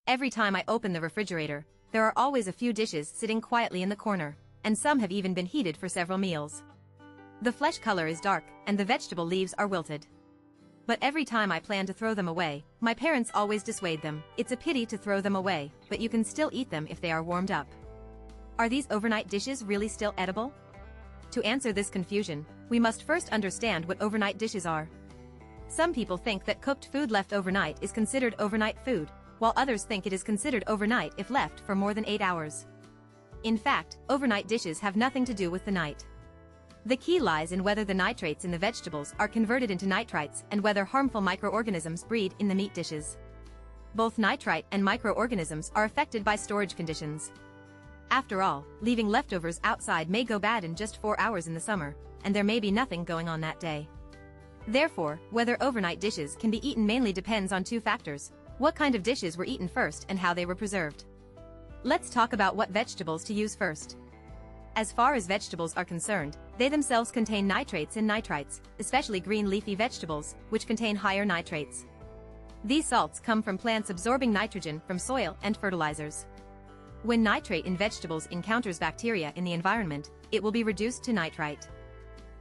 Every time I open the refrigerator, there are always a few dishes sitting quietly in the corner, and some have even been heated for several meals. The flesh color is dark, and the vegetable leaves are wilted. But every time I plan to throw them away, my parents always dissuade them. It's a pity to throw them away, but you can still eat them if they are warmed up. Are these overnight dishes really still edible? To answer this confusion, we must first understand what overnight dishes are. Some people think that cooked food left overnight is considered overnight food, while others think it is considered overnight if left for more than 8 hours. In fact, overnight dishes have nothing to do with the night. The key lies in whether the nitrates in the vegetables are converted into nitrites and whether harmful microorganisms breed in the meat dishes. Both nitrite and microorganisms are affected by storage conditions. After all, leaving leftovers outside may go bad in just 4 hours in the summer, and there may be nothing going on that day. Therefore, whether overnight dishes can be eaten mainly depends on two factors: what kind of dishes were eaten first and how they were preserved. Let's talk about what vegetables to use first. As far as vegetables are concerned, they themselves contain nitrates and nitrites, especially green leafy vegetables, which contain higher nitrates. These salts come from plants absorbing nitrogen from soil and fertilizers. When nitrate in vegetables encounters bacteria in the environment, it will be reduced to nitrite.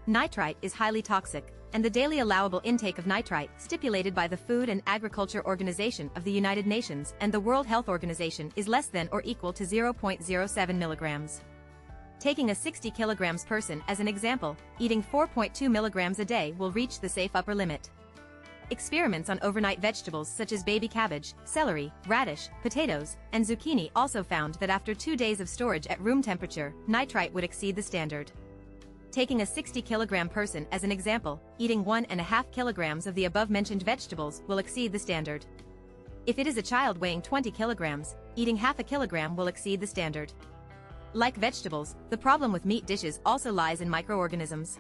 Nitrite is highly toxic, and the daily allowable intake of nitrite stipulated by the Food and Agriculture Organization of the United Nations and the World Health Organization is less than or equal to 0.07 milligrams. Taking a 60 kilograms person as an example, eating 4.2 milligrams a day will reach the safe upper limit. Experiments on overnight vegetables such as baby cabbage, celery, radish, potatoes, and zucchini also found that after 2 days of storage at room temperature, nitrite would exceed the standard. Taking a 60 kilogram person as an example, eating 1.5 kilograms of the above-mentioned vegetables will exceed the standard. If it is a child weighing 20 kilograms, eating half a kilogram will exceed the standard. Like vegetables, the problem with meat dishes also lies in microorganisms.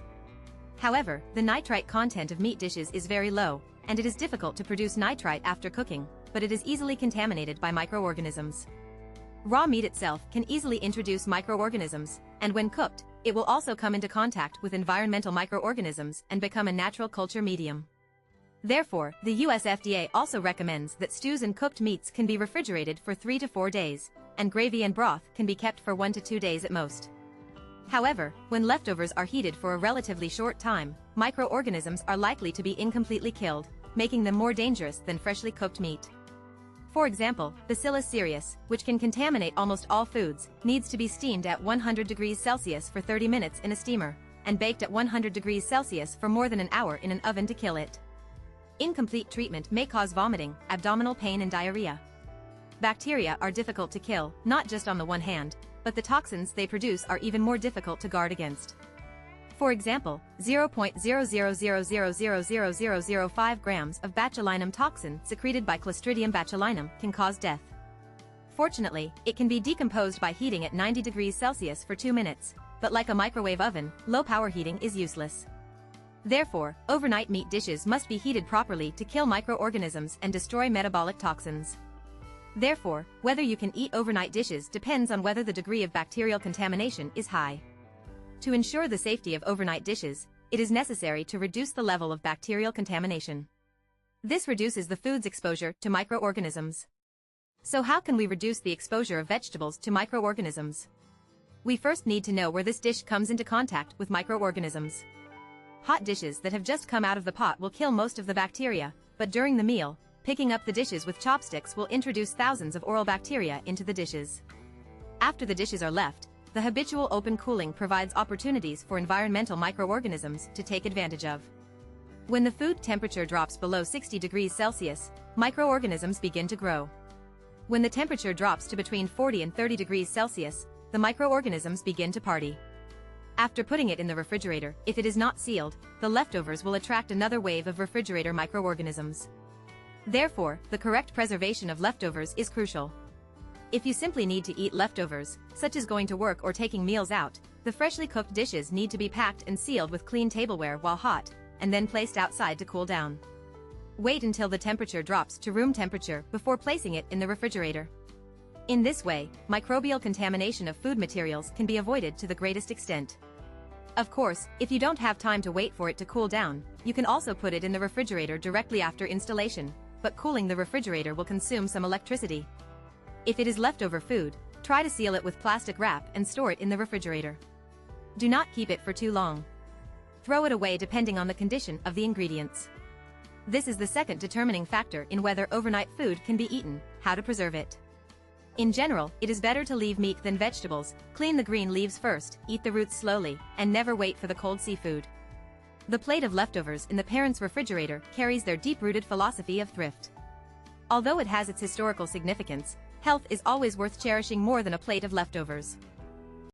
However, the nitrite content of meat dishes is very low, and it is difficult to produce nitrite after cooking, but it is easily contaminated by microorganisms. Raw meat itself can easily introduce microorganisms, and when cooked, it will also come into contact with environmental microorganisms and become a natural culture medium. Therefore, the US FDA also recommends that stews and cooked meats can be refrigerated for 3 to 4 days, and gravy and broth can be kept for 1 to 2 days at most. However, when leftovers are heated for a relatively short time, microorganisms are likely to be incompletely killed, making them more dangerous than freshly cooked meat. For example, Bacillus cereus, which can contaminate almost all foods, needs to be steamed at 100 degrees Celsius for 30 minutes in a steamer, and baked at 100 degrees Celsius for more than an hour in an oven to kill it. Incomplete treatment may cause vomiting, abdominal pain and diarrhea. Bacteria are difficult to kill, not just on the one hand, but the toxins they produce are even more difficult to guard against. For example, 0.00000005 grams of botulinum toxin secreted by Clostridium botulinum can cause death. Fortunately, it can be decomposed by heating at 90 degrees Celsius for 2 minutes, but like a microwave oven, low-power heating is useless. Therefore, overnight meat dishes must be heated properly to kill microorganisms and destroy metabolic toxins. Therefore, whether you can eat overnight dishes depends on whether the degree of bacterial contamination is high. To ensure the safety of overnight dishes, it is necessary to reduce the level of bacterial contamination. This reduces the food's exposure to microorganisms. So how can we reduce the exposure of vegetables to microorganisms? We first need to know where this dish comes into contact with microorganisms. Hot dishes that have just come out of the pot will kill most of the bacteria, but during the meal, picking up the dishes with chopsticks will introduce thousands of oral bacteria into the dishes. After the dishes are left, the habitual open cooling provides opportunities for environmental microorganisms to take advantage of. When the food temperature drops below 60 degrees Celsius, microorganisms begin to grow. When the temperature drops to between 40 and 30 degrees Celsius, the microorganisms begin to party. After putting it in the refrigerator, if it is not sealed, the leftovers will attract another wave of refrigerator microorganisms. Therefore, the correct preservation of leftovers is crucial. If you simply need to eat leftovers, such as going to work or taking meals out, the freshly cooked dishes need to be packed and sealed with clean tableware while hot, and then placed outside to cool down. Wait until the temperature drops to room temperature before placing it in the refrigerator. In this way, microbial contamination of food materials can be avoided to the greatest extent. Of course, if you don't have time to wait for it to cool down, you can also put it in the refrigerator directly after installation, but cooling the refrigerator will consume some electricity. If it is leftover food, try to seal it with plastic wrap and store it in the refrigerator. Do not keep it for too long. Throw it away depending on the condition of the ingredients. This is the second determining factor in whether overnight food can be eaten: how to preserve it. In general, it is better to leave meat than vegetables. Clean the green leaves first, eat the roots slowly, and never wait for the cold seafood. The plate of leftovers in the parents' refrigerator carries their deep-rooted philosophy of thrift. Although it has its historical significance, health is always worth cherishing more than a plate of leftovers.